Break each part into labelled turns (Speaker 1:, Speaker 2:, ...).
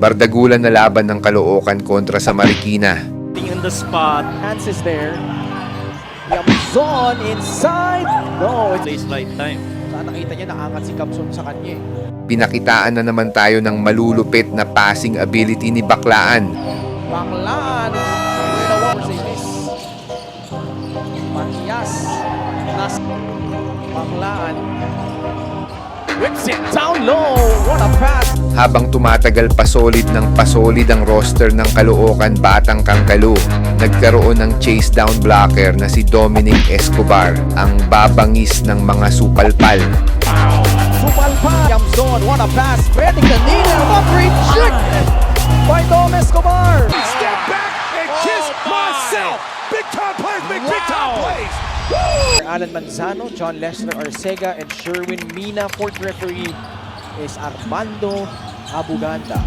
Speaker 1: Bardagulan na laban ng Caloocan kontra sa Marikina.
Speaker 2: In the spot.
Speaker 3: Hans is there. Kamson inside. No, it's
Speaker 2: Plays right time.
Speaker 3: nakita niya naangat si Kamson sa kanya.
Speaker 1: Pinakitaan na naman tayo ng malulupit na passing ability ni Baklaan.
Speaker 3: Baklaan. With a one miss. Matias. Baklaan. Whips it down low. What a pass.
Speaker 1: Habang tumatagal pasolid ang roster ng Caloocan Batang Kangkalu, nagkaroon ng chase down blocker na si Dominic Escobar, ang babangis ng mga supalpal.
Speaker 3: Supalpal. Kamson. What a pass. Spreading the needle. But rejected by Dom Escobar.
Speaker 4: Step back and kiss myself. Big time plays, big time plays.
Speaker 3: Alan Manzano, John Lester Arcega, and Sherwin Mina. Fourth referee is Armando Abuganda.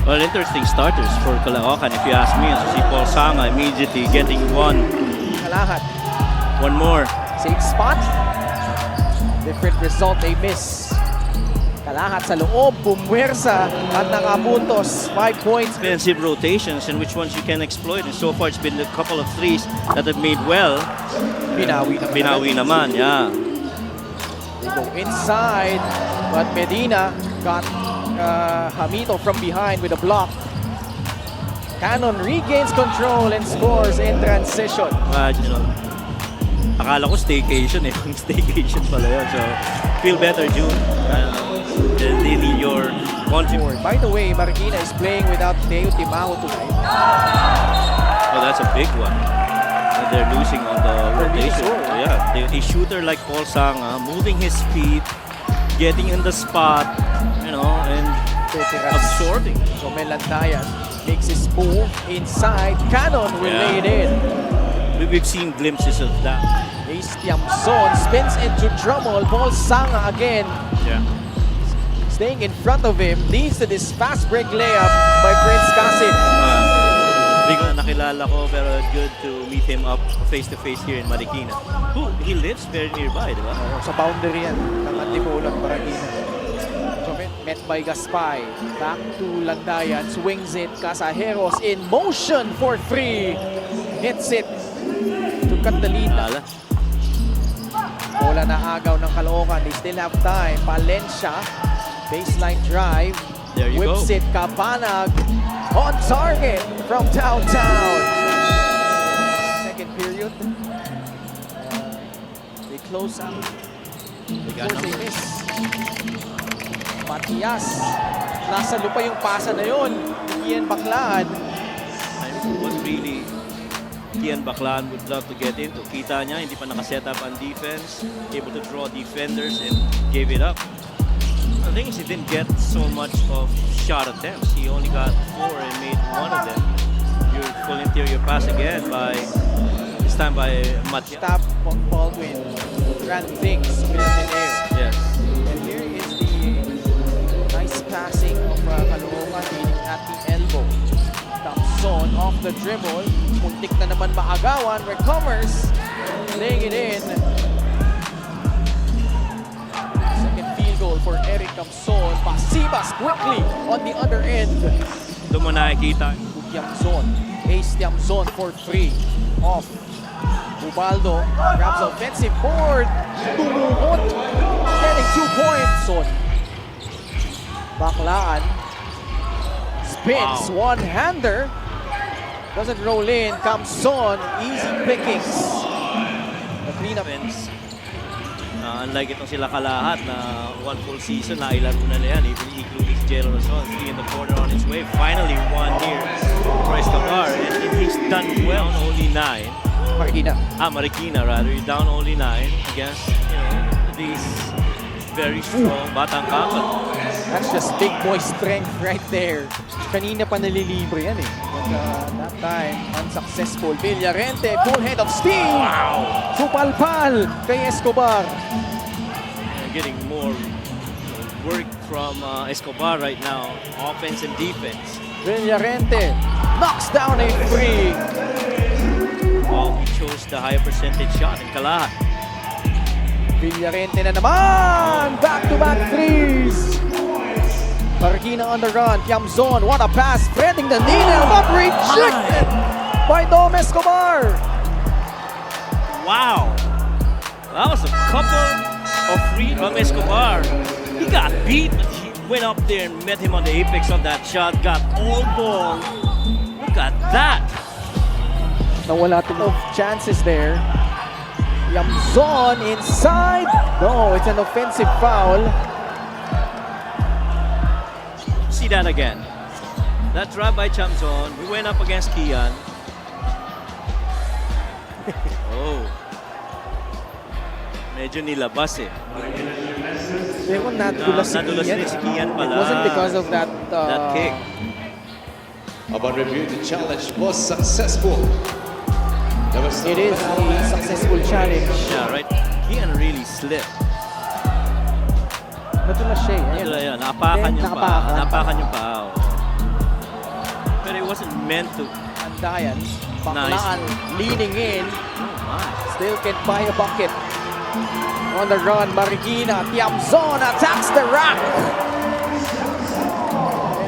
Speaker 2: Well, interesting starters for Caloocan, if you ask me. So si Paul Sanga immediately getting one
Speaker 3: Kalahat.
Speaker 2: more.
Speaker 3: Same spot. Different result, they miss. Kalahat sa loob, pumwersa at nakapuntos. 5 points.
Speaker 2: Defensive rotations and which ones you can exploit. And so far, it's been a couple of threes that have made well. Binawi naman, yeah.
Speaker 3: They go inside, but Medina got Hamito from behind with a block. Cannon regains control and scores in transition.
Speaker 2: You know, akala ko staycation eh. Staycation pala yun. So, feel better, June. They need your contribution.
Speaker 3: By the way, Marikina is playing without Teo Timao tonight.
Speaker 2: Oh, that's a big one. And they're losing on the rotation. So, yeah, a shooter like Paul Sanga, moving his feet, getting in the spot, you know, and absorbing.
Speaker 3: So Melandayan makes his move inside. Cannon will lay it in.
Speaker 2: We've seen glimpses of that.
Speaker 3: Ace Tiamson spins into Drummond. Paul Sanga again.
Speaker 2: Yeah.
Speaker 3: Staying in front of him, leads to this fast break layup by Prince Kasim.
Speaker 2: Bigla nakilala ko, pero good to meet him up face-to-face here in Marikina. He lives very nearby, di ba?
Speaker 3: Sa boundary yan ng Antipolo, Marikina. So met by Gaspay. Back to Landayan, swings it. Casajeros in motion for 3. Hits it to cut the lead. Bola na agaw ng Caloocan. They still have time. Palencia, baseline drive.
Speaker 2: There you
Speaker 3: Whips
Speaker 2: go.
Speaker 3: it, Kapanag on target from downtown. Second period. They close out. Of course, they miss. Matias. Nasa lupa yung pasa na yun. Ian Baklaan.
Speaker 2: What really Kian Baklaan would love to get into. Kita niya, hindi pa nakaset up on defense. Able to draw defenders and gave it up. The thing is, he didn't get so much of shot attempts. He only got 4 and made 1 of them. Your full interior pass again by, this time by Matias.
Speaker 3: Tap Baldwin. Ran things in air.
Speaker 2: Yes.
Speaker 3: And here is the nice passing of Caloocan leading at the elbow. Thompson off the dribble. Muntik na naman maagawan. Recovers. Laying it in. Second field goal for Eric Kamson. Pasibas quickly on the other end.
Speaker 2: Doon mo nakikita.
Speaker 3: Tiamson. Ace Tiamson for 3. Off. Ubaldo grabs offensive board. Tumuhot. Getting 2 points. Son. Baklaan. Spins.
Speaker 2: Wow.
Speaker 3: One-hander. Doesn't roll in. Kamson. Easy pickings. The cleanup.
Speaker 2: Unlike itong sila Kalahat na 1 full season na ilaro na yan, even including si Jero Luzon, 3 in the corner on its way. Finally, 1 here for Escobar, and he's done well. Only 9. Marikina rather. He's down only 9 against, you know, these very strong Batang Kangkalu.
Speaker 3: That's just big boy strength right there. Kanina pa nalilibre yan eh. But that time, unsuccessful. Villarente, full head of steam!
Speaker 2: Wow!
Speaker 3: Supalpal kay Escobar.
Speaker 2: Getting more work from Escobar right now, offense and defense.
Speaker 3: Villarente knocks down a free.
Speaker 2: Well, he chose the higher percentage shot in Kalahat.
Speaker 3: Villarente na naman! Back-to-back threes! Marikina on the run. Tiamzon, what a pass. Threading the needle, but rejected by Dom Escobar.
Speaker 2: Wow. That was a couple of free from Escobar. He got beat, but he went up there and met him on the apex of that shot. Got all ball. Look at that.
Speaker 3: Nawala of chances there. Tiamzon inside. No, it's an offensive foul.
Speaker 2: See that again. That drive by Tiamzon. We went up against Kian. Oh. Medyo nilabas eh.
Speaker 3: Pero nadulas si
Speaker 2: Nadulas
Speaker 3: Kian.
Speaker 2: din si Kian
Speaker 3: It
Speaker 2: pala.
Speaker 3: wasn't because of that,
Speaker 2: That kick.
Speaker 5: Upon review, the challenge was successful. There was
Speaker 3: It is a successful challenge.
Speaker 2: Yeah, right. Kian really slipped.
Speaker 3: Nadulas siya eh.
Speaker 2: Nadulas yun. Naapakan yung paa.
Speaker 3: Naapakan.
Speaker 2: Naapakan yung paa. oh. Pero it wasn't meant to.
Speaker 3: Andayan, Baklaan leaning in.
Speaker 2: Oh my.
Speaker 3: Still can buy a bucket. On the run, Marikina. Tiamzon attacks the rack.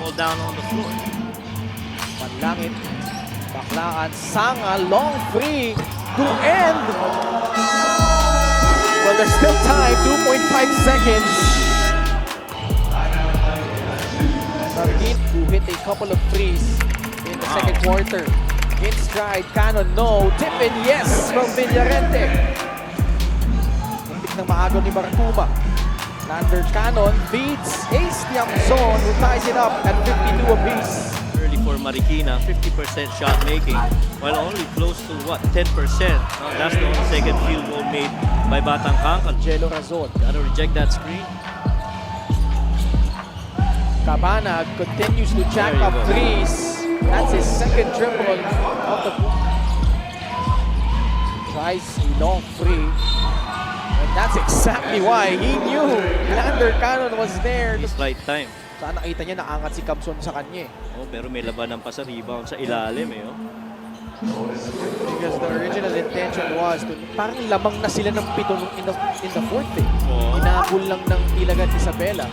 Speaker 2: All down on the floor.
Speaker 3: Panlangit. Baklaan. Sanga. Long free to end. Well, there's still time. 2.5 seconds. Marikina who hit a couple of threes in the second quarter. In stride. Cannon, no. Tip in, yes, from Villarente. Muntik ng maagaw ni Barcuma. Lander Cannon beats Ace Tiamzon who ties it up at 52 apiece.
Speaker 2: Early for Marikina, 50% shot making, while only close to what, 10%. That's the only second field goal made by Batang Kangkal.
Speaker 3: Jello Razon.
Speaker 2: Gotta reject that screen.
Speaker 3: Cabanag continues to jack
Speaker 2: There you
Speaker 3: up
Speaker 2: go.
Speaker 3: threes. That's his second triple of the tries a long free. And that's exactly why he knew Lander Cannon was there.
Speaker 2: His right time.
Speaker 3: Saan nakita niya naangat si Camson sa kanya eh.
Speaker 2: Oh, pero may labanan pa sa rebound sa ilalim eh. Oh.
Speaker 3: Because the original intention was to, parang lamang na sila ng pito in the fourth eh.
Speaker 2: Oo.
Speaker 3: Inabol lang ng Ilagan Isabela.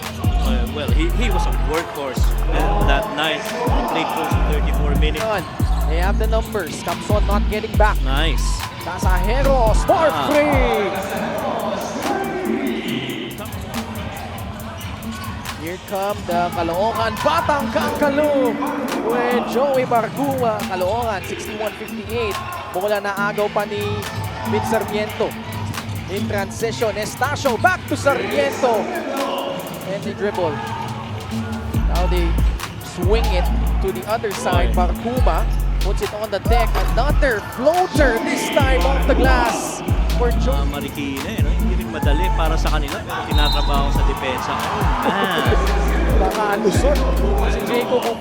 Speaker 2: Well, he was a workhorse that night. He played close to 34 minutes.
Speaker 3: Yun, they have the numbers. Camson not getting back.
Speaker 2: Nice.
Speaker 3: Casajeros for free. Here come the Caloocan Batang Kangkalu with Joey Barcuma. Caloocan 61-58. Mula na agaw pa ni Vince Sarmiento. In transition, Estacio back to Sarmiento. And they dribble. Now they swing it to the other side. Barcuma puts it on the deck. Another floater, this time off the glass for Joey.
Speaker 2: Marikina eh, no? Hindi rin madali para sa kanila pero tinatrabaho sa depensa. Oh man.
Speaker 3: Baka lusot si Jacob.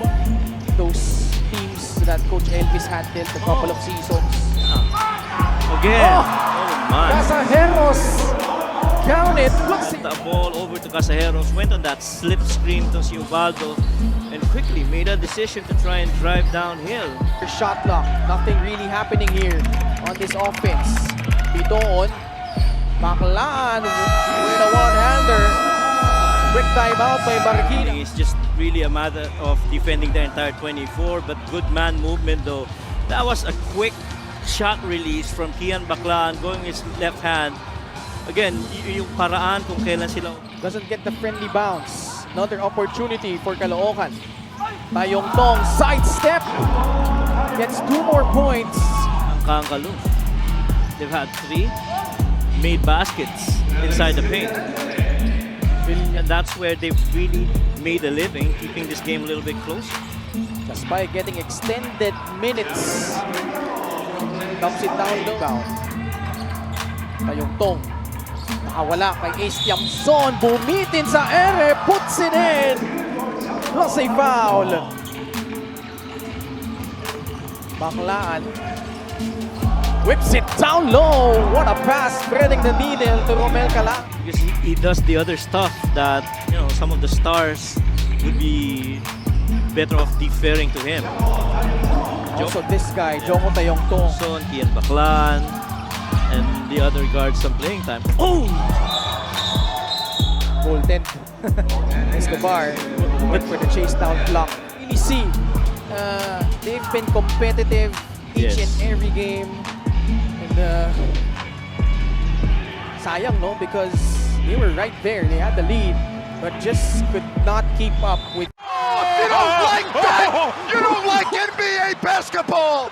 Speaker 3: Those teams that Coach Elvis handled a couple of seasons.
Speaker 2: Again.
Speaker 3: Oh!
Speaker 2: Oh man.
Speaker 3: Casajeros, count it.
Speaker 2: The ball over to Casajeros, went on that slip screen to si Ubaldo and quickly made a decision to try and drive downhill.
Speaker 3: Shot clock, nothing really happening here on this offense. Bitoon, Baklaan with a one-hander. Quick timeout by Marikina.
Speaker 2: It's just really a matter of defending the entire 24, but good man movement though. That was a quick shot release from Kian Baklaan going his left hand. Again, yung paraan kung kailan sila.
Speaker 3: Doesn't get the friendly bounce. Another opportunity for Caloocan. Tayong Tong, sidestep. Gets 2 more points.
Speaker 2: Ang Kangkalu. They've had 3 made baskets inside the paint. And that's where they've really made a living, keeping this game a little bit close.
Speaker 3: Just by getting extended minutes. Dumps it down low. Tayong Tong. Nakawala kay Ace Tiamzon. Bumitin sa ere. Puts it in. Plus a foul. Baklaan. Whips it down low. What a pass. Spreading the needle to Romel Cala.
Speaker 2: Because he does the other stuff that, you know, some of the stars would be better off deferring to him.
Speaker 3: Also this guy, Joko Tayong Tong.
Speaker 2: Son, Kian Baklaan, and the other guards some playing time. Oh!
Speaker 3: Golden. Escobar went for the chase down block. Really see, they've been competitive each
Speaker 2: Yes.
Speaker 3: and every game. And sayang, no? Because they were right there. They had the lead, but just could not keep up with.
Speaker 4: You don't like that! You don't like NBA basketball!